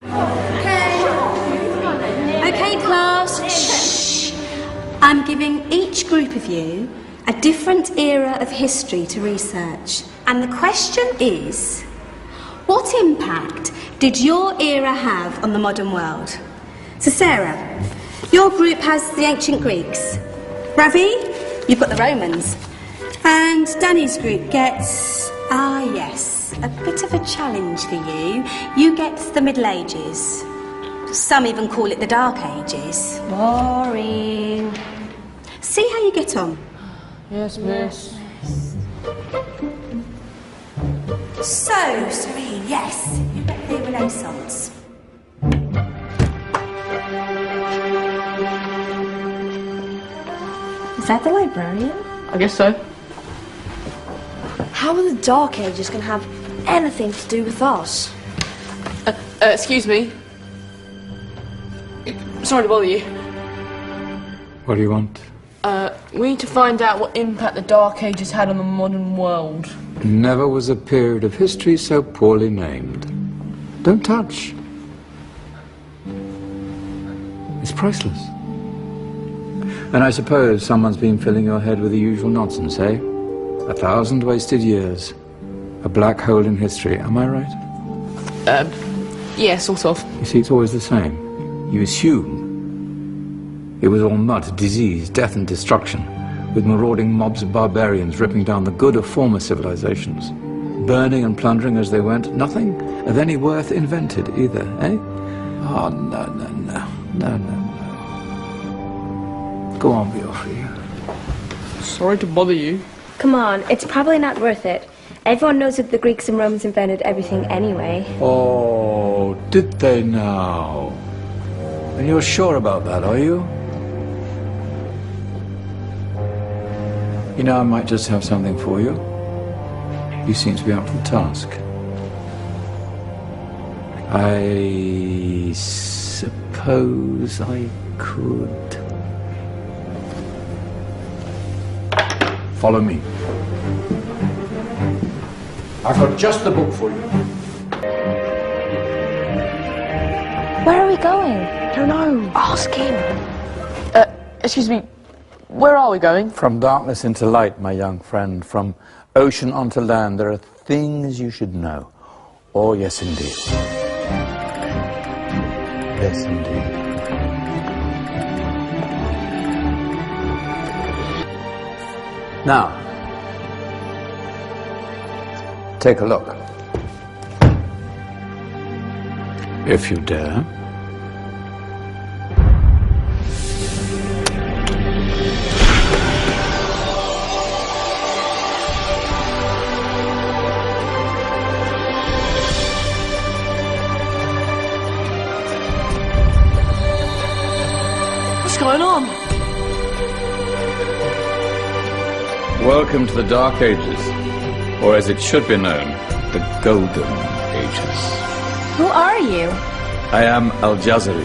Okay, class, shh. I'm giving each group of you a different era of history to research. And the question is, what impact did your era have on the modern world? So Sarah, your group has the ancient Greeks. Ravi, you've got the Romans. And Danny's group gets, yes, a bit of a challenge for you. You get the Middle Ages. Some even call it the Dark Ages. Boring. See how you get on. Yes, miss. So, Serene, yes, you get the Renaissance. Is that the librarian? I guess so. How are the Dark Ages going to have anything to do with us? Excuse me. Sorry to bother you. What do you want? We need to find out what impact the Dark Ages had on the modern world. Never was a period of history so poorly named. Don't touch. It's priceless. And I suppose someone's been filling your head with the usual nonsense, eh? 1,000 wasted years. A black hole in history, am I right? Yeah, sort of. You see, it's always the same. You assume it was all mud, disease, death and destruction, with marauding mobs of barbarians ripping down the good of former civilizations, burning and plundering as they went. Nothing of any worth invented either, eh? Oh, no. Go on, Biofri. Sorry to bother you. Come on, it's probably not worth it. Everyone knows that the Greeks and Romans invented everything anyway. Oh, did they now? And you're sure about that, are you? You know, I might just have something for you. You seem to be up to the task. I suppose I could. Follow me. I've got just the book for you. Where are we going? I don't know. Ask him. Excuse me. Where are we going? From darkness into light, my young friend. From ocean onto land, there are things you should know. Oh, yes, indeed. Yes, indeed. Now, take a look. If you dare. What's going on? Welcome to the Dark Ages, or as it should be known, the Golden Ages. Who are you? I am Al-Jazari,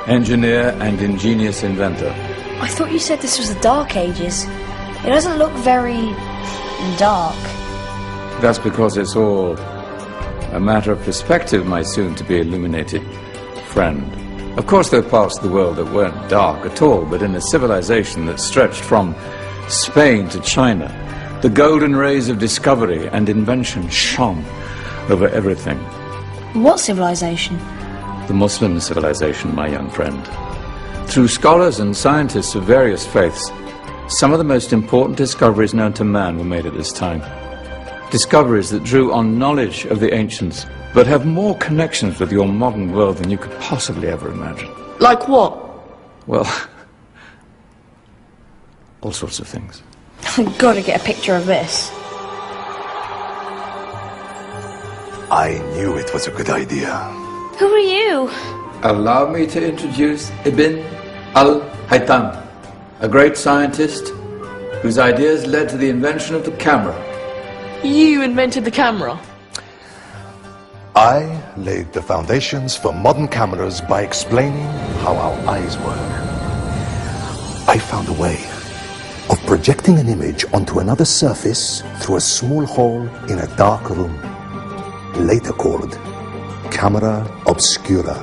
engineer and ingenious inventor. I thought you said this was the Dark Ages. It doesn't look very dark. That's because it's all a matter of perspective, my soon-to-be illuminated friend. Of course, there are parts of the world that weren't dark at all, but in a civilization that stretched from Spain to China, the golden rays of discovery and invention shone over everything. What civilization? The Muslim civilization, my young friend. Through scholars and scientists of various faiths, some of the most important discoveries known to man were made at this time. Discoveries that drew on knowledge of the ancients, but have more connections with your modern world than you could possibly ever imagine. Like what? Well, all sorts of things. I've got to get a picture of this. I knew it was a good idea. Who are you? Allow me to introduce Ibn al-Haytham, a great scientist whose ideas led to the invention of the camera. You invented the camera. I laid the foundations for modern cameras by explaining how our eyes work. I found a way of projecting an image onto another surface through a small hole in a dark room, later called Camera Obscura.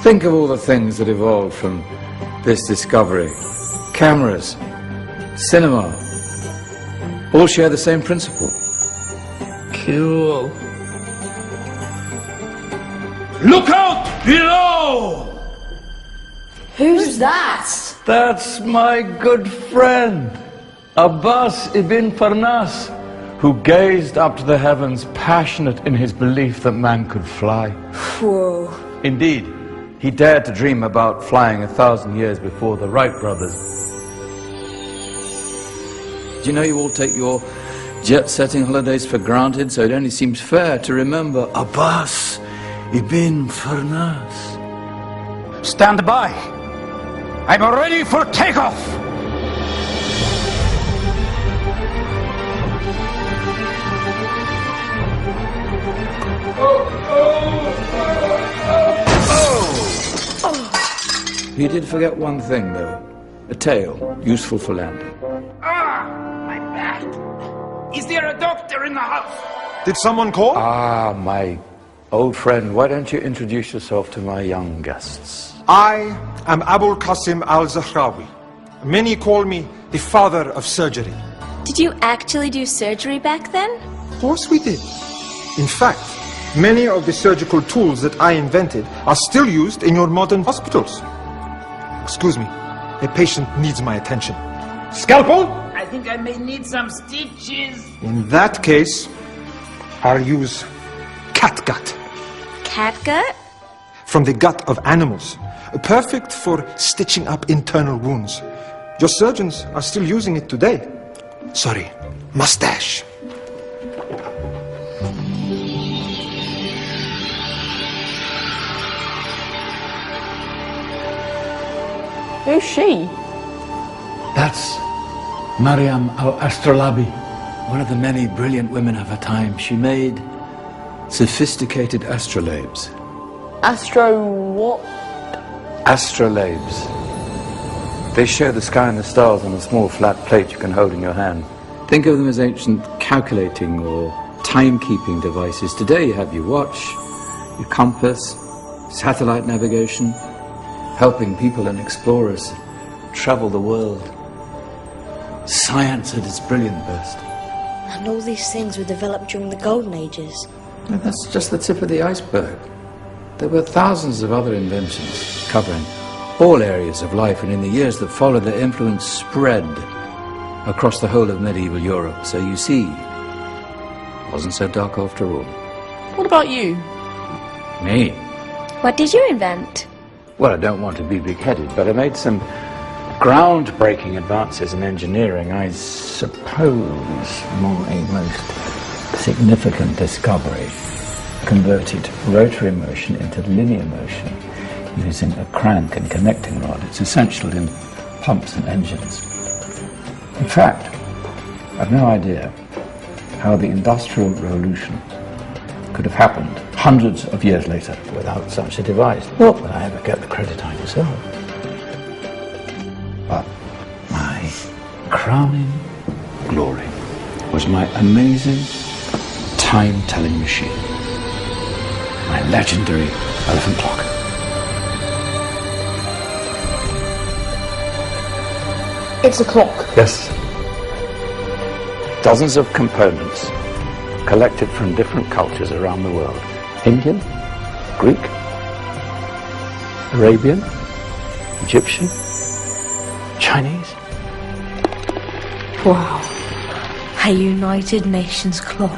Think of all the things that evolved from this discovery. Cameras, cinema, all share the same principle. Cool. Look out below! Who's that? That's my good friend, Abbas ibn Farnas, who gazed up to the heavens, passionate in his belief that man could fly. Whoa. Indeed, he dared to dream about flying 1,000 years before the Wright brothers. Do you know you all take your jet-setting holidays for granted, so it only seems fair to remember Abbas ibn Farnas. Stand by. I'm ready for takeoff. You did forget one thing, though. A tail, useful for landing. My back. Is there a doctor in the house? Did someone call? Ah, my old friend, why don't you introduce yourself to my young guests? I am Abul Qasim al-Zahrawi. Many call me the father of surgery. Did you actually do surgery back then? Of course we did. In fact, many of the surgical tools that I invented are still used in your modern hospitals. Excuse me, a patient needs my attention. Scalpel? I think I may need some stitches. In that case, I'll use catgut. Catgut? From the gut of animals. Perfect for stitching up internal wounds. Your surgeons are still using it today. Sorry, mustache. Who's she? That's Maryam al-Astrolabi, one of the many brilliant women of her time. She made sophisticated astrolabes. Astro what? Astrolabes. They show the sky and the stars on a small flat plate you can hold in your hand. Think of them as ancient calculating or timekeeping devices. Today you have your watch, your compass, satellite navigation, helping people and explorers travel the world. Science at its brilliant best. And all these things were developed during the Golden Ages. And that's just the tip of the iceberg. There were thousands of other inventions covering all areas of life, and in the years that followed, their influence spread across the whole of medieval Europe. So you see, it wasn't so dark after all. What about you? Me? What did you invent? Well, I don't want to be big-headed, but I made some groundbreaking advances in engineering. I suppose my most significant discovery converted rotary motion into linear motion using a crank and connecting rod. It's essential in pumps and engines. In fact, I've no idea how the Industrial Revolution could have happened hundreds of years later without such a device. Not that I ever get the credit I deserve. But my crowning glory was my amazing time-telling machine. My legendary elephant clock. It's a clock. Yes. Dozens of components collected from different cultures around the world. Indian, Greek, Arabian, Egyptian, Chinese. Wow. A United Nations clock.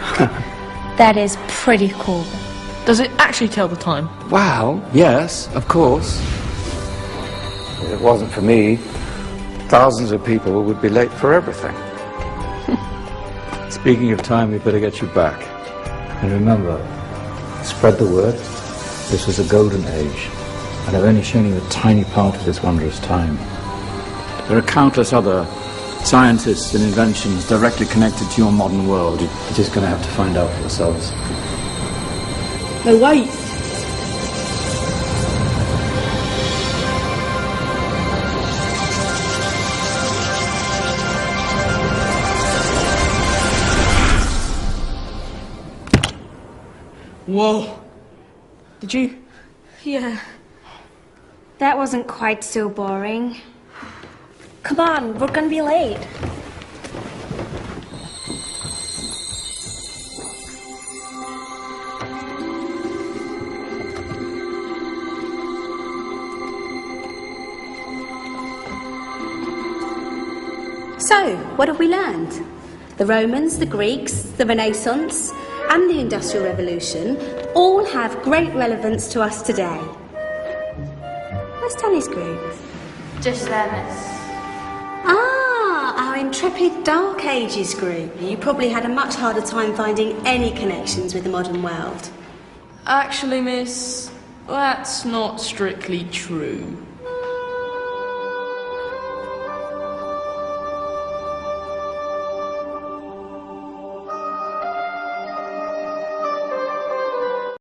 That is pretty cool. Does it actually tell the time? Well, yes, of course. If it wasn't for me, thousands of people would be late for everything. Speaking of time, we better get you back. And remember, spread the word. This was a golden age, and I've only shown you a tiny part of this wondrous time. There are countless other scientists and inventions directly connected to your modern world. You're just going to have to find out for yourselves. No, wait. Whoa. Did you? Yeah. That wasn't quite so boring. Come on, we're gonna be late. So, what have we learned? The Romans, the Greeks, the Renaissance, and the Industrial Revolution all have great relevance to us today. Where's Danny's group? Just there, miss. Ah, our intrepid Dark Ages group. You probably had a much harder time finding any connections with the modern world. Actually, miss, that's not strictly true.